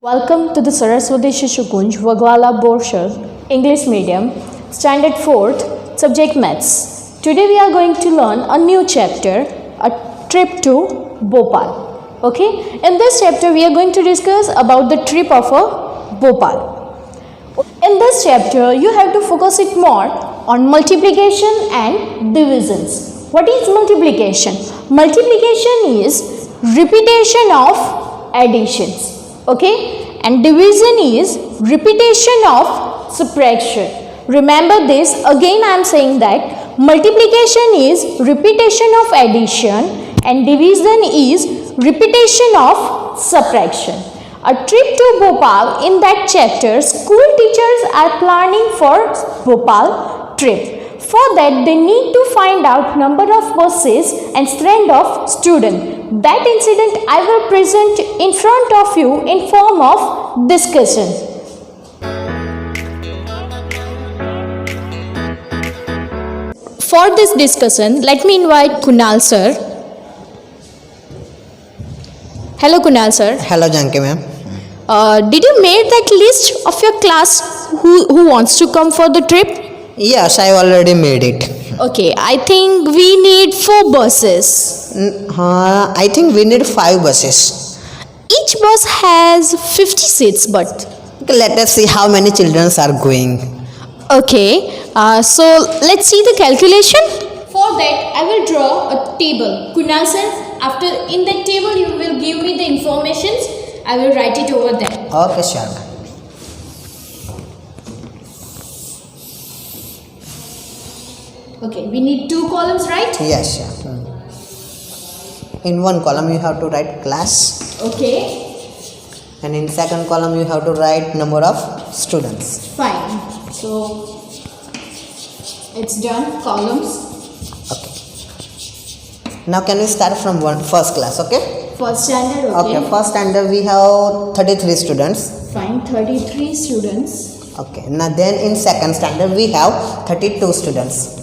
Welcome to the Saraswati Shishukunj Vagwala Borshar English Medium, Standard 4th, Subject Maths. Today we are going to learn a new chapter, a trip to Bhopal. Okay, in this chapter we are going to discuss about the trip of Bhopal. In this chapter you have to focus it more on multiplication and divisions. What is multiplication? Multiplication is repetition of additions. Okay, and division is repetition of subtraction. Remember this, again I am saying that multiplication is repetition of addition and division is repetition of subtraction. A trip to Bhopal, in that chapter school teachers are planning for Bhopal trip. For that they need to find out number of buses and strength of student. That incident I will present in front of you in form of discussion. For this discussion, let me invite Kunal sir. Hello Kunal sir. Hello Janki ma'am. Did you make that list of your class who wants to come for the trip? Yes, I already made it. Okay, I think we need 4 buses. I think we need 5 buses. Each bus has 50 seats, but Okay, let us see how many children are going. okay. So let's see the calculation. For that, I will draw a table. Kunal sir, after in that table you will give me the informations. I will write it over there. Okay, sure. Okay, we need 2 columns, right? Yes, sure. In one column you have to write class, Okay, and in second column you have to write number of students. fine. So it's done. Columns. Okay. Now can we start from first class? Okay. First standard. Okay. First standard we have 33 students. Fine. 33 students. Okay. Now then in second standard we have 32 students.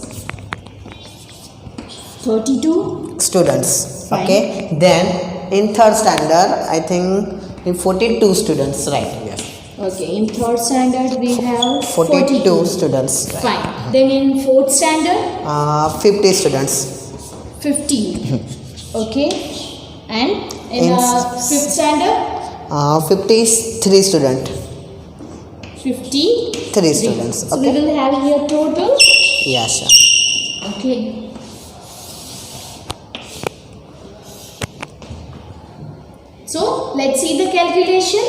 32 students. Fine. Okay, then in third standard I think 42 students, right? Yes, Okay, in third standard we have 42 students, right? Fine. Then in fourth standard, 50 students. 50. Okay. And in In fifth standard, 53 student. 53 students, So we okay. will have here total. Yeah, sure. Okay. So let's see the calculation.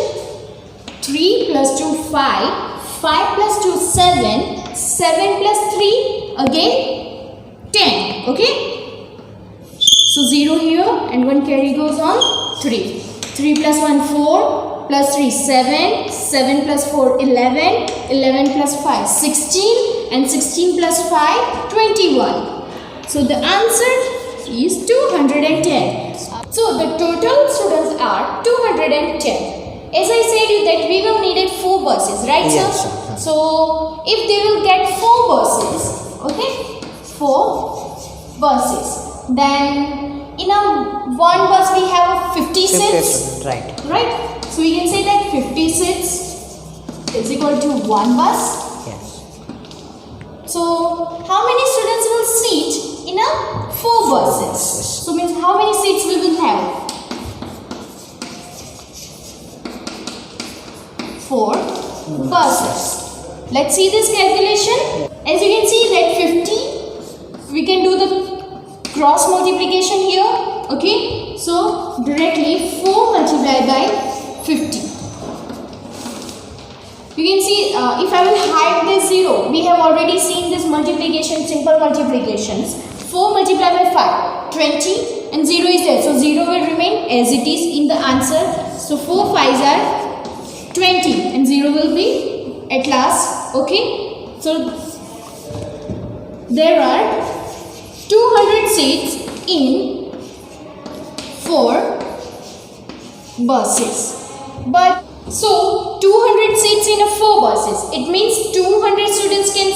3 plus 2 5, 5 plus 2 7, 7 plus 3 again 10. Okay. So 0 here and 1 carry goes on 3. 3 plus 1 4 plus 3 7, 7 plus 4 11, 11 plus 5 16 and 16 plus 5 21. So the answer is 210. So the total students are 210. As I said you that we will needed 4 buses, right Yes, sir? sir. So if they will get 4 buses, okay, 4 buses, then in a one bus we have 50 50 seats, students, right? right? So we can say that 50 seats is equal to 1 bus. Yes. So how many students will seat in a 4 buses? So means how many seats we will have? 4 buses. Let's see this calculation. As you can see that 50, we can do the cross multiplication here. Okay. So directly 4 multiplied by 50. You can see if I will hide this 0, we have already seen this multiplication, simple multiplications. 4 multiplied by 5, 20 and 0 is there. So 0 will remain as it is in the answer. So 4 5s are 20 and 0 will be at last. Okay. So there are 200 seats in 4 buses. But so 200 seats in a 4 buses. It means 200 students can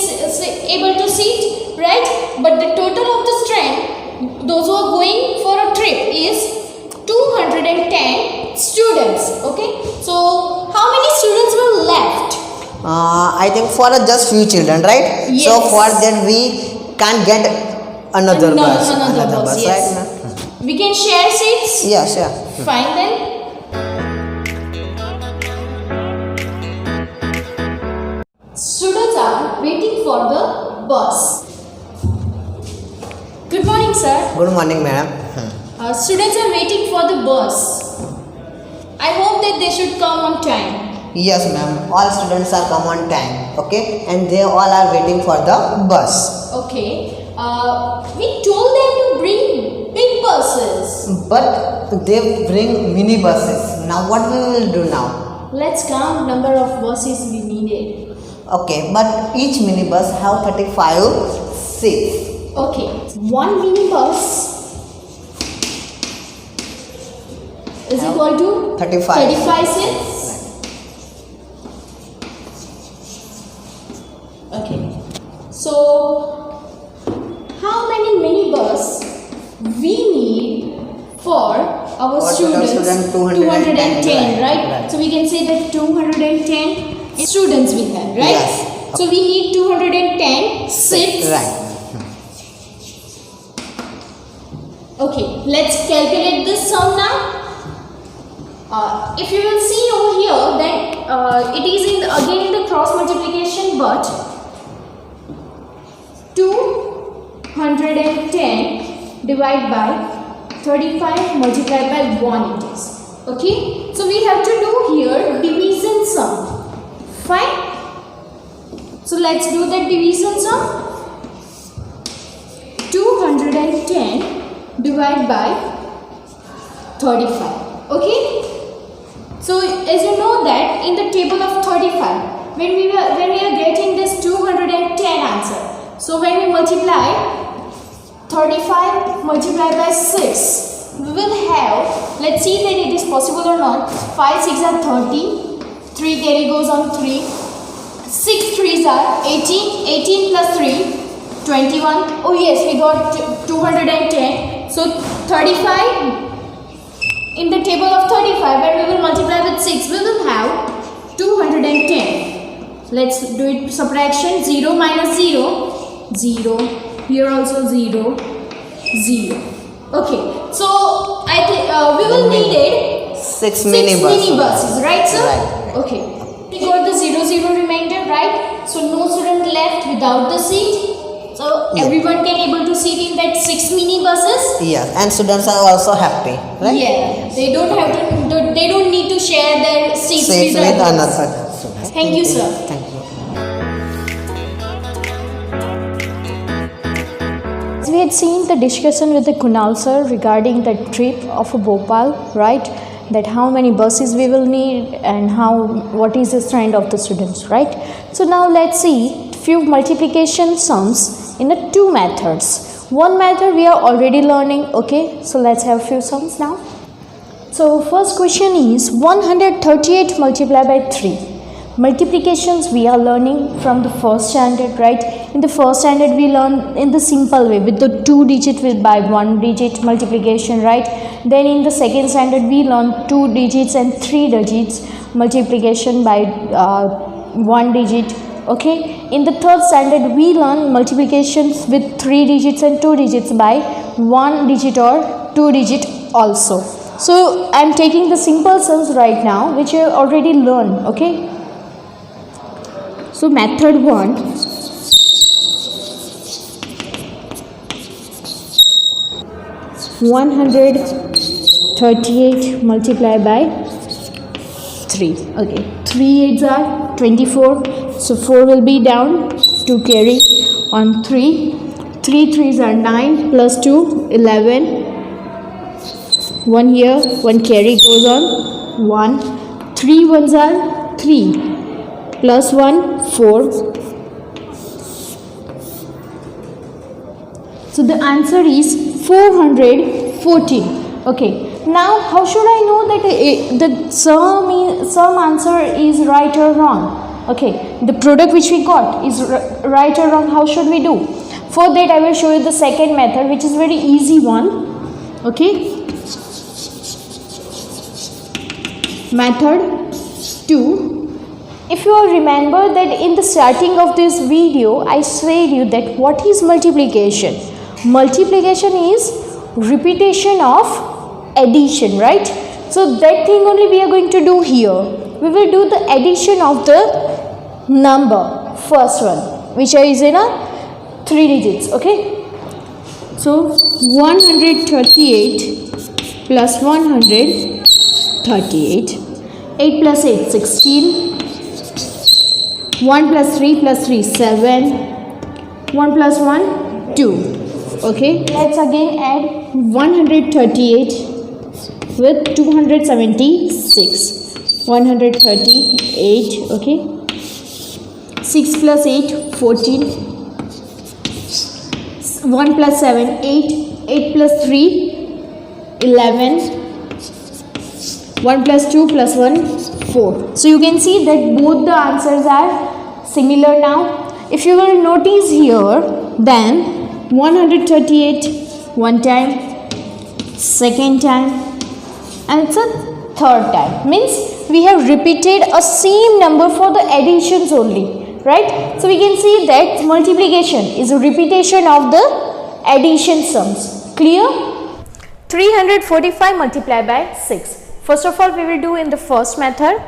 able to seat, right? But the total of the strength, those who are going for a trip, is 210 students. Okay. So I think for just few children, right? Yes. So for that we can't get another bus. Another bus, yes. right? We can share seats? Yeah, sure. Fine then. Students are waiting for the bus. Good morning, sir. Good morning, madam. Students are waiting for the bus. I hope that they should come on time. Yes, ma'am. All students are come on time. Okay, and they all are waiting for the bus. Okay. We told them to bring big buses. But they bring mini buses. Now what we will do now? Let's count number of buses we needed. Okay, but each minibus have 35 seats. Okay. One minibus is equal to 35. seats. Okay. So, how many minibus we need for our For students? student 210, right? So we can say that 210 students we have, right? Yes. So we need 210 seats. Right. Okay, let's calculate this sum now. If you will see over here that it is again in the cross multiplication, but 210 divided by 35 multiplied by 1 it is. Okay, so we have to do here division sum. Fine. So let's do the division sum. 210 divided by 35. Okay. So as you know that in the table of 35, when we are getting this 210 answer. So when we multiply 35 multiplied by 6, we will have, let's see that it is possible or not. 5 6 are 30, 3 carry goes on 3, 6 3s are 18, 18 plus 3, 21. Oh yes, we got 210. So 35 in the table of 35, when we will multiply with 6, we will have 210. Let's do it subtraction. 0 minus 0, 0. Here also 0, 0. Okay, so I think we will need 6 mini buses, right, sir? Right. Okay. We got the 0, 0 remainder, right? So no student left without the seat. So Yeah. everyone can able to sit in that 6 mini buses. Yes, and students are also happy, right? Yeah, they don't have to. They don't need to share their seats Seats with with others. another student. Thank you, sir. Thank you. As we had seen the discussion with the Kunal sir regarding the trip of Bhopal, right? That how many buses we will need and what is the strength of the students, right? So now let's see few multiplication sums in the two methods. One method we are already learning, okay? So let's have few sums now. So first question is 138 multiplied by 3. Multiplications we are learning from the first standard, right? In the first standard we learn in the simple way with the 2 digit by 1 digit multiplication, right? Then in the second standard we learn 2 digits and 3 digits multiplication by 1 digit. Okay, in the third standard we learn multiplications with 3 digits and 2 digits by 1 digit or 2 digit also. So I am taking the simple sums right now which I already learned. Okay, so method 1, (138) multiplied by 3. Okay, 3 8s are 24. So 4 will be down, 2 carry on 3. 3 3s are 9 plus 2, 11. 1 here, 1 carry goes on, 1. 3 1s are 3 plus 1, 4. So the answer is 414. Okay. Now how should I know that the sum answer is right or wrong? Okay, the product which we got is right or wrong. How should we do? For that I will show you the second method which is very easy one. Okay, method 2, if you remember that in the starting of this video I said you that what is multiplication. Multiplication is repetition of addition, right? So that thing only we are going to do here. We will do the addition of the number, first one, which is in a 3 digits, okay? So 138 plus 138, 8 plus 8, 16, 1 plus 3 plus 3, 7, 1 plus 1, 2. Okay, let's again add 138 with 276. 138, okay. 6 plus 8, 14. 1 plus 7, 8. 8 plus 3, 11. 1 plus 2 plus 1, 4. So you can see that both the answers are similar now. If you will notice here, then 138 one time, second time, and it's a third time. Means we have repeated a same number for the additions only, right? So we can see that multiplication is a repetition of the addition sums. Clear? 345 multiplied by 6. First of all, we will do in the first method.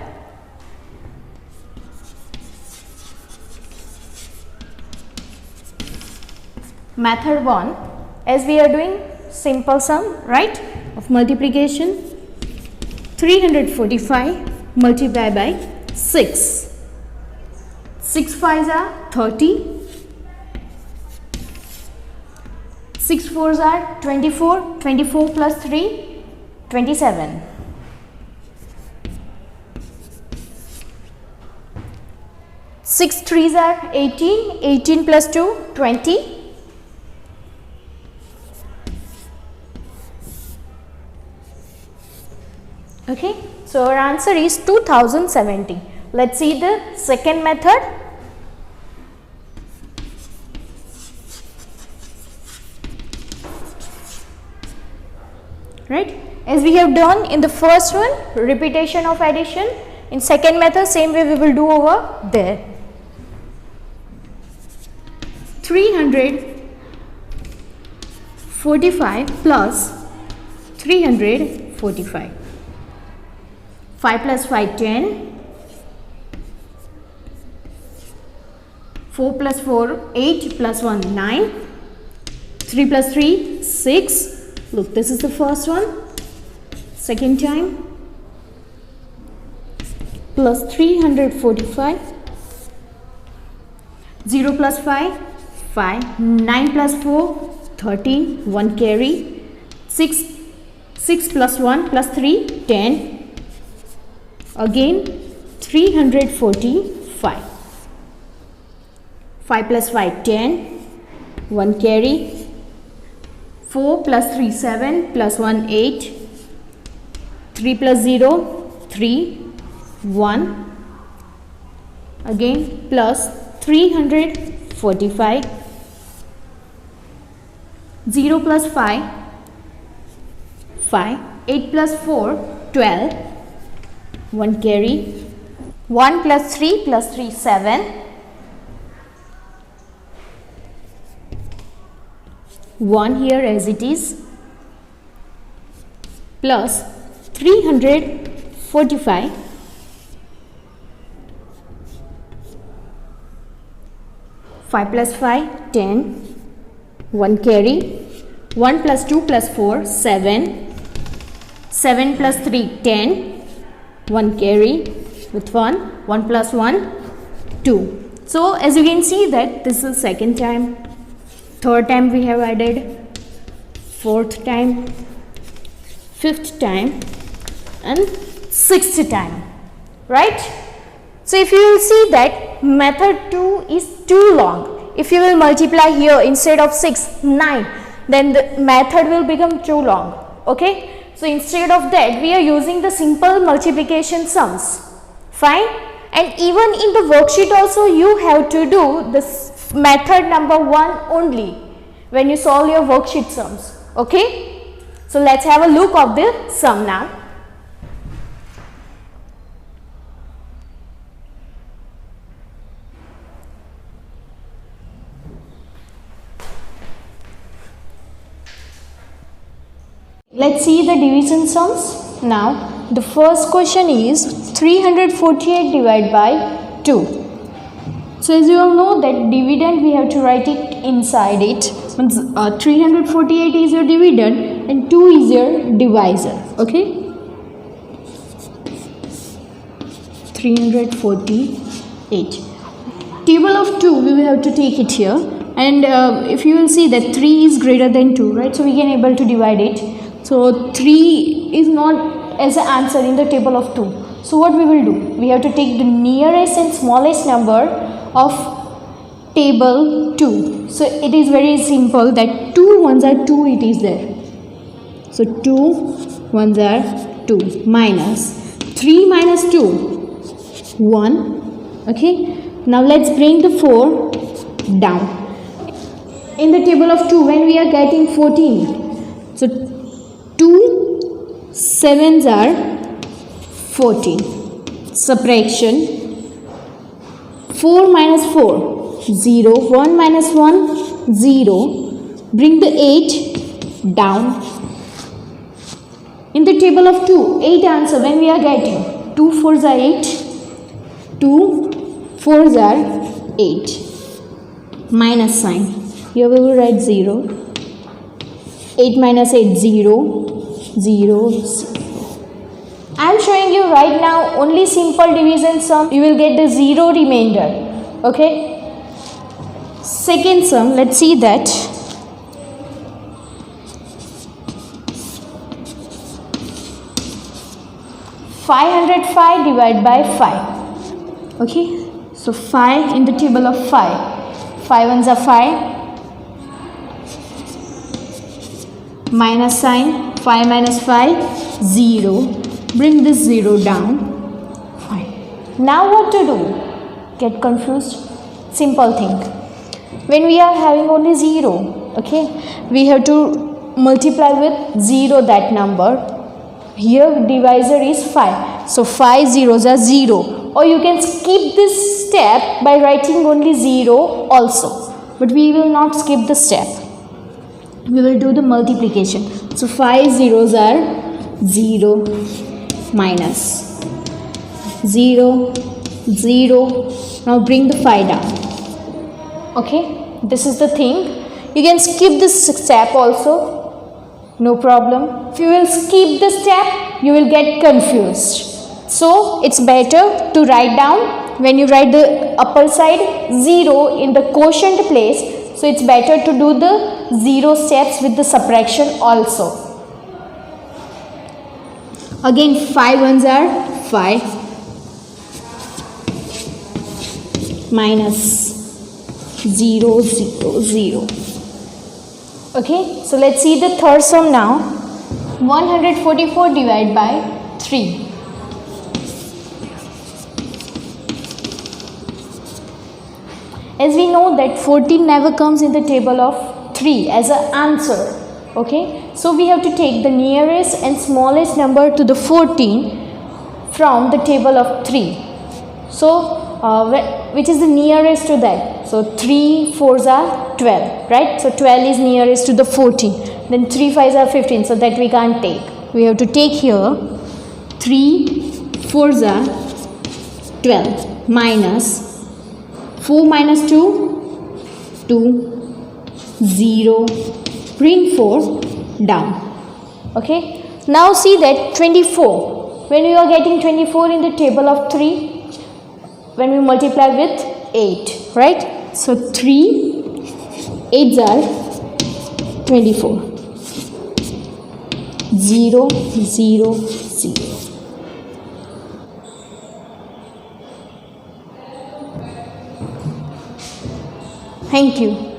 Method 1, as we are doing simple sum, right, of multiplication. 345 multiplied by 6. 6 5s are 30. 6 4s are 24. 24 plus 3, 27. 6 3s are 18. 18 plus 2, 20. Okay, so our answer is 2070. Let's see the second method. Right, as we have done in the first one, repetition of addition. In second method, same way we will do over there. 345 plus 345. 5 plus 5, 10. 4 plus 4, 8 plus 1, 9. 3 plus 3, 6. Look, this is the first one. Second time. Plus 345. 0 plus 5, 5. 9 plus 4, 13. 1 carry. 6 plus 1 plus 3, 10. Again 345. 5 plus 5, 10. 1 carry. 4 plus 3, 7. Plus 1, 8. 3 plus 0, 3. 1. Again plus 345. 0 plus 5, 5. 8 plus 4, 12. 1 carry. 1 plus 3 plus 3, 7. 1 here as it is. Plus 345. 5 plus 5, 10. 1 carry. 1 plus 2 plus 4, 7. 7 plus 3, 10. 1 carry with 1. 1 plus 1, 2. So as you can see that this is second time, third time we have added, fourth time, fifth time, and sixth time, right? So if you will see that method 2 is too long. If you will multiply here instead of 6, 9, then the method will become too long. Okay, so instead of that we are using the simple multiplication sums. Fine. And even in the worksheet also you have to do this method number 1 only when you solve your worksheet sums. Okay, so let's have a look of the sum now. Let's see the division sums. Now, the first question is 348 divided by 2. So as you all know that dividend we have to write it inside it. 348 is your dividend and 2 is your divisor. Okay. 348. Table of 2 we will have to take it here, and if you will see that 3 is greater than 2, right? So we can able to divide it. So 3 is not as an answer in the table of 2. So what we will do? We have to take the nearest and smallest number of table 2. So it is very simple that 2 ones are 2, it is there. So 2 ones are 2 minus 3 minus 2 1. Okay, now let's bring the 4 down. In the table of 2 when we are getting 14, so 2 sevens are 14. Subtraction 4 minus 4 0, 1 minus 1 0. Bring the 8 down. In the table of 2, 8 answer when we are getting 2 4s are 8, 2 4s are 8. Minus sign. Here we will write 0. 8 minus 8 0 0 0. I am showing you right now only simple division sum. You will get the 0 remainder. Okay. Second sum. Let's see that. 505 divided by 5. Okay, so 5 in the table of 5. 5 ones are 5. Minus sign. 5 minus 5 0. Bring this 0 down. 5. Now what to do? Get confused? Simple thing. When we are having only 0, okay, we have to multiply with 0 that number. Here divisor is 5. So 5 zeros are 0. Or you can skip this step by writing only 0 also. But we will not skip the step. We will do the multiplication. So 5 zeros are 0 minus 0 0. Now bring the 5 down. Okay, this is the thing. You can skip this step also. No problem. If you will skip the step, you will get confused. So it's better to write down, when you write the upper side 0 in the quotient place. So it's better to do the 0 steps with the subtraction also. Again 5 ones are 5 minus 0 0 0. Okay, so let's see the third sum now. 144 divided by 3. As we know that 14 never comes in the table of 3 as an answer. Okay, so we have to take the nearest and smallest number to the 14 from the table of 3. So which is the nearest to that? So 3 4s are 12, right? So 12 is nearest to the 14. Then 3 5s are 15, so that we can't take. We have to take here 3 4s are 12 minus 4 minus 2 2 0. Bring 4 down. Okay. Now see that 24. When we are getting 24 in the table of 3, when we multiply with 8, right? So 3 8s are 24. 0 0 0. Thank you.